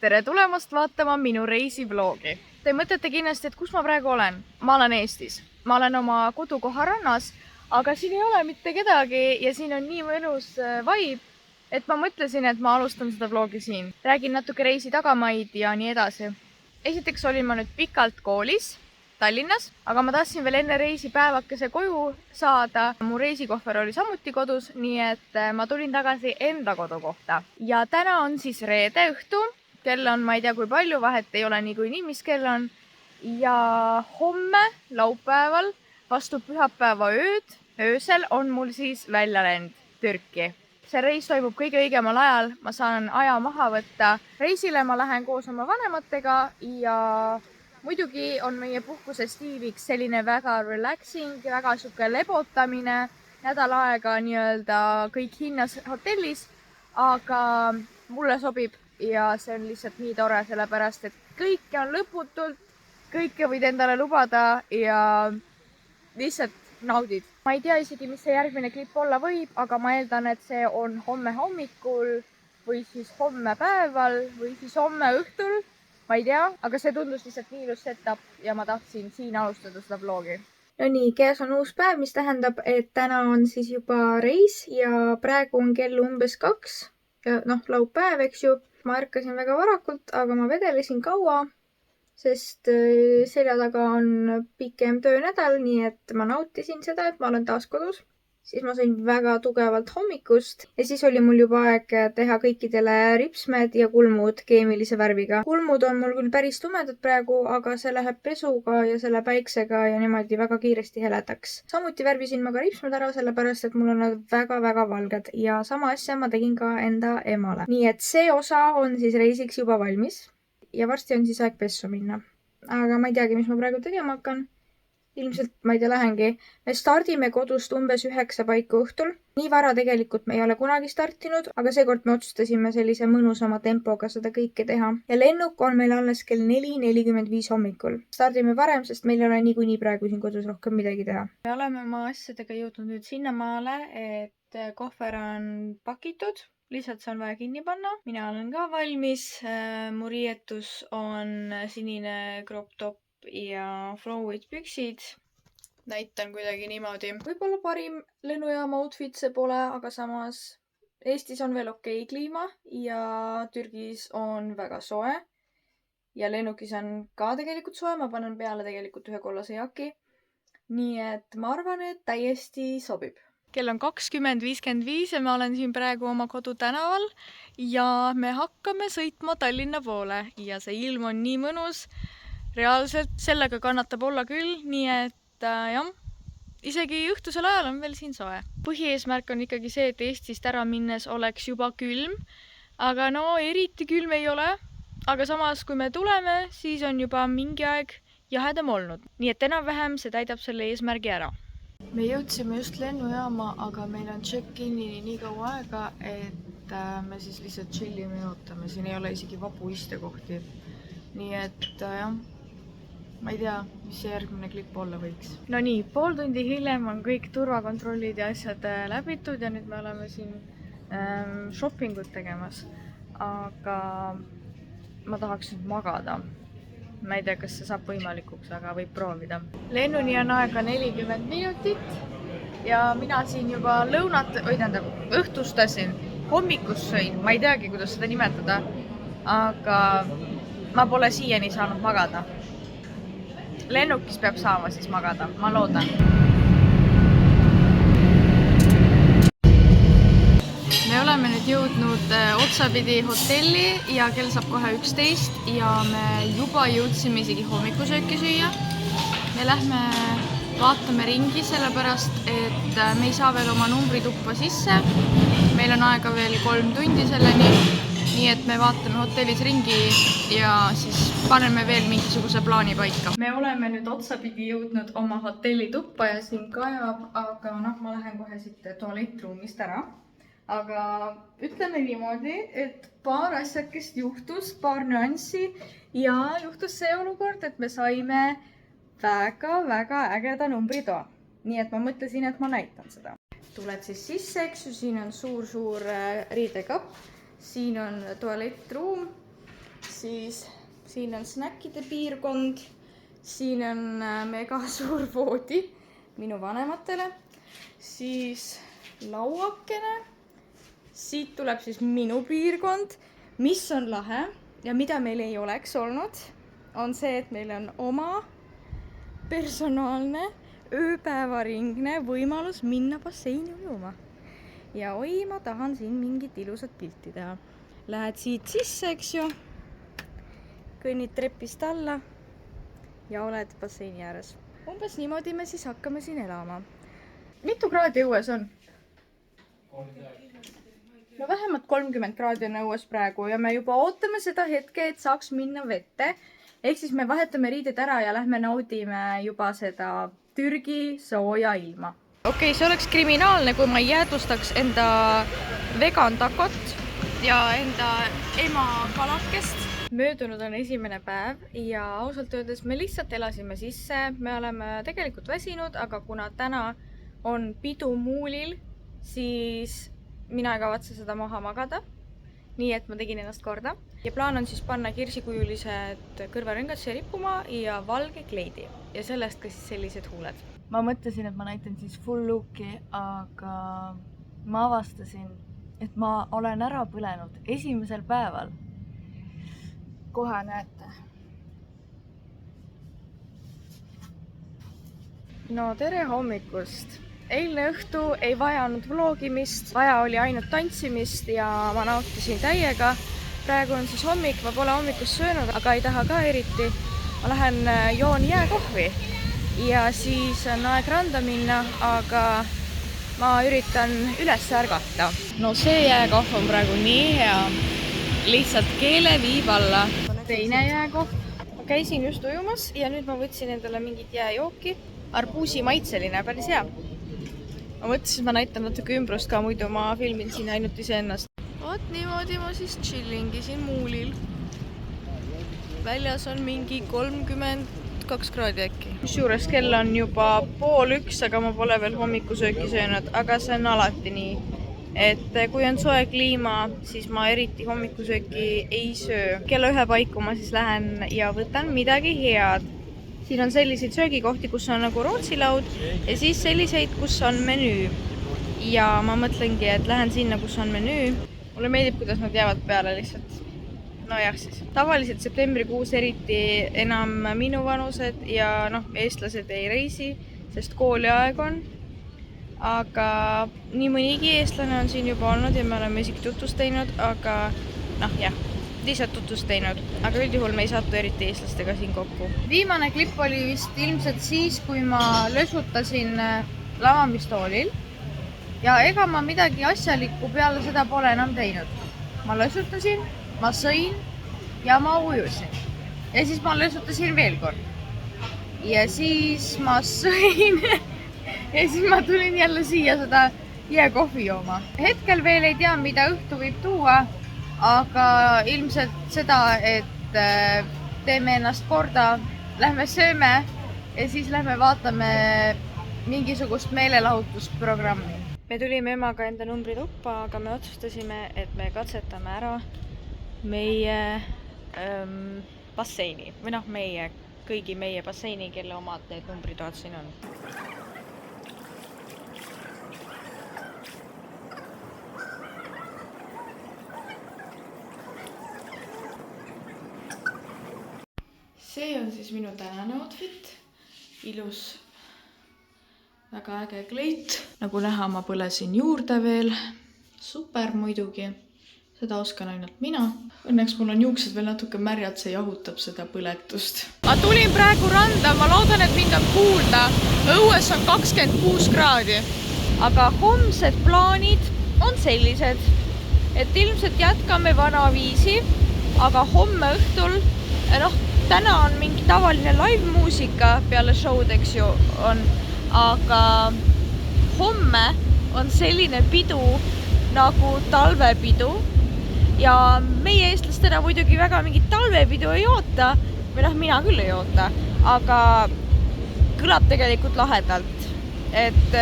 tere tulemast vaatama minu reisivloogi. Te mõtlete kindlasti, et kus ma praegu olen. Ma olen Eestis. Ma olen oma kodukoha rannas, aga siin ei ole mitte kedagi ja siin on nii mõnus vibe, et ma mõtlesin, et ma alustan seda vlogi siin. Räägin natuke reisi tagamaid ja nii edasi. Esiteks olin ma nüüd pikalt koolis Tallinnas, aga ma tahtsin veel enne reisi päevakese koju saada. Mu reisikohver oli samuti kodus, nii et ma tulin tagasi enda kodukohta. Ja täna on siis reede õhtu. Kell on, ma ei tea kui palju, vahet ei ole niikuinii, mis kell on. Ja homme, laupäeval, vastu pühapäeva öösel on mul siis väljalend Türki. See reis toimub kõige õigemal ajal. Ma saan aja maha võtta. Reisile ma lähen koos oma vanematega ja muidugi on meie puhkuse stiiliks selline väga relaxing, väga suke lebotamine, nädal aega nii-öelda kõik hinnas hotellis, aga mulle sobib ja see on lihtsalt nii tore, sellepärast et kõike on lõputult, kõike võid endale lubada ja lihtsalt naudid. Ma ei tea isegi, mis see järgmine klipp olla võib, aga ma eeldan, et see on homme hommikul või siis homme päeval või siis homme õhtul. Ma ei tea, aga see tundus lihtsalt nii ilus setup ja ma tahtsin siin alustada seda vlogi. No nii, käes on uus päev, mis tähendab, et täna on siis juba reis ja praegu on kell umbes 2 ja laupäev, eks ju. Ma ärkasin väga varakult, aga ma vedelesin kaua, sest selja taga on pikem töönädal, nii et ma nautisin seda, et ma olen taas kodus. Siis ma sain väga tugevalt hommikust ja siis oli mul juba aeg teha kõikidele ripsmed ja kulmud keemilise värviga. Kulmud on mul küll päris tumedad praegu, aga see läheb pesuga ja selle päiksega ja niimoodi väga kiiresti heledaks. Samuti värvisin ma ka ripsmed ära, sellepärast et mul on nad väga-väga valged ja sama asja ma tegin ka enda emale. Nii et see osa on siis reisiks juba valmis ja varsti on siis aeg pessu minna. Aga ma ei teagi, mis ma praegu tegema hakkan. Ilmselt, ma ei tea, lähengi. Me stardime kodust umbes 9 paiku õhtul. Nii vara tegelikult me ei ole kunagi startinud, aga seekord me otsustasime sellise mõnusama tempoga seda kõike teha. Ja lennuk on meil alles kell 4:45 hommikul. Stardime varem, sest meil ei ole niikuinii praegu siin kodus rohkem midagi teha. Me oleme oma asjadega jõudnud nüüd sinnamaale, et kohver on pakitud. Lihtsalt see on vaja kinni panna. Mina olen ka valmis. Mu riietus on sinine crop top ja flow'id püksid. Näitan kuidagi niimoodi. Võib-olla parim lennujaama outfit see pole, aga samas Eestis on veel okei kliima ja Türgis on väga soe. Ja lennukis on ka tegelikult soe. Ma panen peale tegelikult ühe kollase jaki. Nii et ma arvan, et täiesti sobib. Kell on 20:55 ja ma olen siin praegu oma kodutänaval ja me hakkame sõitma Tallinna poole ja see ilm on nii mõnus. Reaalselt sellega kannatab olla küll, nii et jah, isegi õhtusel ajal on veel siin soe. Põhieesmärk on ikkagi see, et Eestist ära minnes oleks juba külm, aga eriti külm ei ole. Aga samas, kui me tuleme, siis on juba mingi aeg jahedam olnud. Nii et enam-vähem see täidab selle eesmärgi ära. Me jõudsime just lennujaama, aga meil on check-inini nii kaua aega, et me siis lihtsalt chillime ja ootame. Siin ei ole isegi vabu istekohti. Nii et jah. Ma ei tea, mis see järgmine klipp olla võiks. No nii, pool tundi hiljem on kõik turvakontrollid ja asjad läbitud ja nüüd me oleme siin shoppingut tegemas. Aga ma tahaks nüüd magada. Ma ei tea, kas see saab võimalikuks, aga võib proovida. Lennuni on aega 40 minutit ja mina siin juba õhtustasin, hommikus sõin. Ma ei teagi, kuidas seda nimetada, aga ma pole siiani saanud magada. Lennukis peab saama siis magada, ma loodan. Me oleme nüüd jõudnud otsapidi hotelli ja kell saab kohe 11 ja me juba jõudsime isegi hommikusööki süüa. Me lähme vaatame ringi, sellepärast, et me ei saa veel oma numbrituppa sisse. Meil on aega veel 3 tundi selleni, nii et me vaatame hotellis ringi ja siis paneme veel mingisuguse plaani paika. Me oleme nüüd otsapidi jõudnud oma hotelli tuppa ja siin kajab, aga ma lähen kohe siit tualettruumist ära. Aga ütleme niimoodi, et paar asjakest juhtus, paar nüanssi ja juhtus see olukord, et me saime väga ägeda numbritoa. Nii et ma mõtlesin, et ma näitan seda. Tuled siis sisse, eks ju, siin on suur riidekapp. Siin on tualettruum siis siin on snäkkide piirkond, siin on mega suur voodi minu vanematele, siis lauakene, siit tuleb siis minu piirkond, mis on lahe ja mida meil ei oleks olnud, on see, et meil on oma personaalne ööpäevaringne võimalus minna basseini ujuma. Ja oi, ma tahan siin mingit ilusat pilti teha. Lähed siit sisse, eks ju, kõnnid trepist alla ja oled basseini ääres. Umbes niimoodi me siis hakkame siin elama. Mitu kraadi õues on? No vähemalt 30 kraadi on õues praegu ja me juba ootame seda hetke, et saaks minna vette. Ehk siis me vahetame riided ära ja lähme naudime juba seda Türgi sooja ilma. Okei, see oleks kriminaalne, kui ma jäädvustaks enda vegan takot ja enda ema kalakest. Möödunud on esimene päev ja ausalt öeldes me lihtsalt elasime sisse. Me oleme tegelikult väsinud, aga kuna täna on pidu muulil, siis mina ei kavatse seda maha magada. Nii et ma tegin ennast korda. Ja plaan on siis panna kirsikujulised kõrvarõngad siia rippuma ja valge kleidi. Ja sellest ka siis sellised huuled. Ma mõtlesin, et ma näitan siis full looki, aga ma avastasin, et ma olen ära põlenud esimesel päeval. Kohe näete. No tere hommikust! Eilne õhtu ei vajanud vlogimist, vaja oli ainult tantsimist ja ma nautisin täiega. Praegu on siis hommik, ma pole hommikust söönud, aga ei taha ka eriti. Ma lähen joon jääkohvi ja siis on aeg randa minna, aga ma üritan üles ärgata. No see jääkohv on praegu nii hea, lihtsalt keele viib alla. Teine jääkohv. Ma käisin just ujumas ja nüüd ma võtsin endale mingit jääjooki. Arbuusi maitseline, päris hea. Ma mõtlesin, ma näitan natuke ümbrust ka, muidu ma filmin siin ainult iseennast. Oot, niimoodi ma siis chillingi siin muulil. Väljas on mingi 32 kraadi äkki. Kusjuures kell on juba 12:30, aga ma pole veel hommikusööki söönud, aga see on alati nii. Et kui on soe kliima, siis ma eriti hommikusööki ei söö. Kella 1 paiku ma siis lähen ja võtan midagi head. Siin on selliseid söögikohti, kus on nagu rootsilaud ja siis selliseid, kus on menüü. Ja ma mõtlengi, et lähen sinna, kus on menüü. Mulle meeldib, kuidas nad jäävad peale lihtsalt. No jah siis. Tavaliselt septembrikuus eriti enam minu vanused ja eestlased ei reisi, sest kooliaeg on. Aga nii mõnigi eestlane on siin juba olnud ja me oleme isegi tutvust teinud, aga jah. Lihtsalt tutvust teinud, aga üldjuhul me ei saatu eriti eestlastega siin kokku. Viimane klipp oli vist ilmselt siis, kui ma lösutasin lavamistoolil ja ega ma midagi asjalikku peale seda pole enam teinud. Ma lösutasin, ma sõin ja ma ujusin. Ja siis ma lösutasin veel kord. Ja siis ma sõin ja siis ma tulin jälle siia seda jääkohvi jooma. Hetkel veel ei tea, mida õhtu võib tuua. Aga ilmselt seda, et teeme ennast korda, lähme sööme ja siis lähme vaatame mingisugust meelelahutusprogrammi. Me tulime emaga enda numbri tuppa, aga me otsustasime, et me katsetame ära meie basseini. Või kõigi meie basseini, kelle omad need numbritoad siin on. See on siis minu tänane outfit. Ilus, väga äge kleit. Nagu näha, ma põlesin juurde veel. Super muidugi. Seda oskan ainult mina. Õnneks mul on juuksed veel natuke märjad, see jahutab seda põletust. Ma tulin praegu randa, ma loodan, et mind on kuulda. Õues on 26 kraadi. Aga homsed plaanid on sellised, et ilmselt jätkame vanaviisi, aga homme õhtul, täna on mingi tavaline live-muusika peale show'd, eks ju, on. Aga homme on selline pidu nagu talvepidu. Ja meie eestlastena muidugi väga mingit talvepidu ei oota. Või mina küll ei oota. Aga kõlab tegelikult lahedalt. Et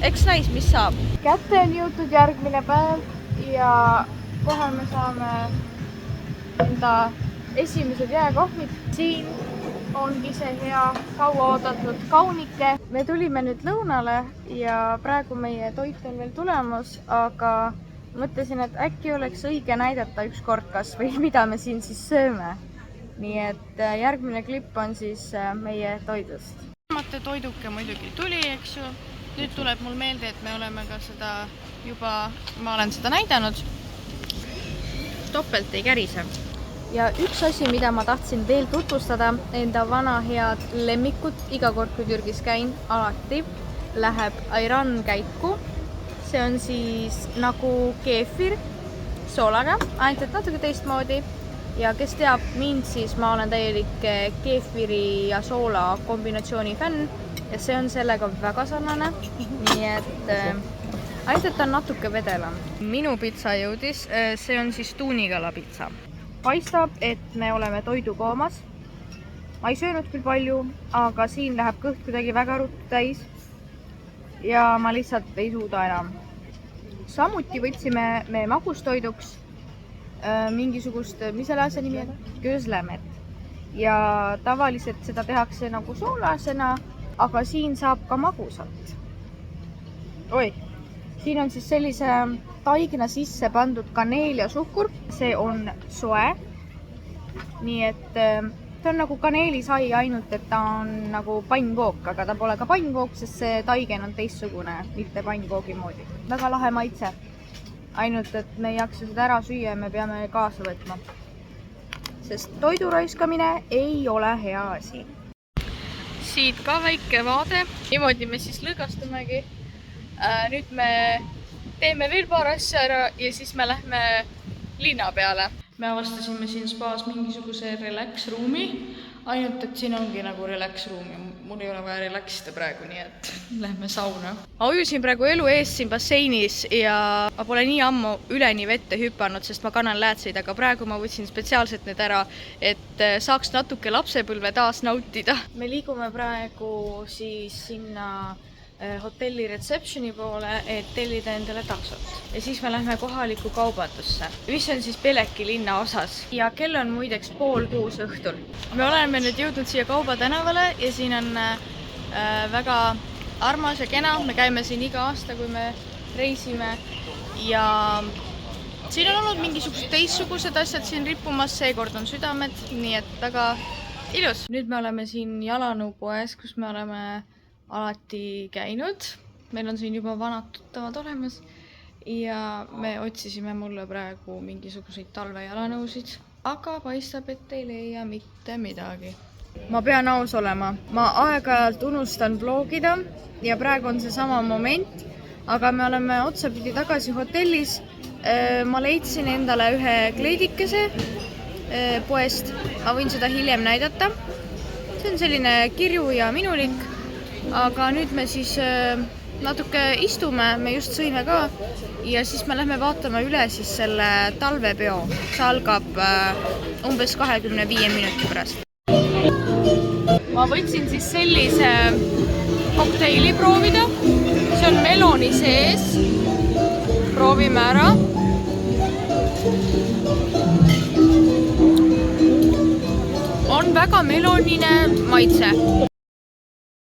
eks näis, mis saab. Kätte on jõutud järgmine päev ja kohe me saame enda esimesed jääkohvid. Siin ongi see hea kauaoodatud kaunike. Me tulime nüüd lõunale ja praegu meie toit on veel tulemas, aga mõtlesin, et äkki oleks õige näidata ükskord kas või mida me siin siis sööme. Nii et järgmine klipp on siis meie toidust. Toiduke muidugi tuli, eks ju. Nüüd tuleb mul meelde, et me oleme ka seda juba, ma olen seda näidanud. Topelt ei kärise. Ja üks asi, mida ma tahtsin veel tutvustada, enda vana head lemmikut, iga kord kui Türgis käin, alati läheb Ayran käiku. See on siis nagu keefir soolaga, ainult et natuke teistmoodi. Ja kes teab mind, siis ma olen täielik keefiri ja soola kombinatsiooni fänn ja see on sellega väga sarnane. Nii et ainult et ta on natuke vedelam. Minu pitsa jõudis, see on siis tuunikala pitsa. Paistab, et me oleme toidukoomas. Ma ei söönud küll palju, aga siin läheb kõht kuidagi väga ruttu täis ja ma lihtsalt ei suuda enam. Samuti võtsime me magustoiduks mingisugust, mis selle asja nimi on? Közlemet. Ja tavaliselt seda tehakse nagu soolasena, aga siin saab ka magusat. Siin on siis sellise taigna sisse pandud kaneel ja suhkur. See on soe. Nii et ta on nagu kaneelisai, ainult et ta on nagu pannkook, aga ta pole ka pannkook, sest see taigen on teistsugune, mitte pannkoogi moodi. Väga lahe maitse. Ainult, et me ei jaksa seda ära süüa ja me peame kaasa võtma. Sest toidu raiskamine ei ole hea asi. Siit ka väike vaade. Niimoodi me siis lõgastumegi. Nüüd me teeme veel paar asja ära ja siis me lähme linna peale. Me avastasime siin spaas mingisuguse relax-ruumi, ainult et siin ongi nagu relax-ruumi. Mul ei ole vaja relaxida praegu, nii et lähme sauna. Ma ujusin praegu elu ees siin basseinis ja ma pole nii ammu üleni vette hüpanud, sest ma kannan läätseid, aga praegu ma võtsin spetsiaalselt need ära, et saaks natuke lapsepõlve taas nautida. Me liigume praegu siis sinna hotelli receptioni poole, et tellida endale taksot. Ja siis me lähme kohalikku kaubandusse, mis on siis Beleki linna osas. Ja kell on muideks 5:30 õhtul. Me oleme nüüd jõudnud siia Kauba tänavale ja siin on väga armas ja kena. Me käime siin iga aasta, kui me reisime. Ja siin on olnud mingisugused teistsugused asjad siin rippumas. Seekord on südamed, nii et väga ilus. Nüüd me oleme siin Jalanõupoes, kus me oleme alati käinud. Meil on siin juba vanad tuttavad olemas ja me otsisime mulle praegu mingisuguseid talvejalanõusid, aga paistab, et ei leia mitte midagi. Ma pean aus olema. Ma aeg-ajalt unustan vlogida ja praegu on see sama moment, aga me oleme otsapidi tagasi hotellis. Ma leidsin endale ühe kleidikese poest. Ma võin seda hiljem näidata. See on selline kirju ja minulik. Aga nüüd me siis natuke istume, me just sõime ka ja siis me lähme vaatame üle siis selle talvepeo. See algab umbes 25 minuti pärast. Ma võtsin siis sellise kokteili proovida. See on meloni sees. Proovime ära. On väga melonine maitse.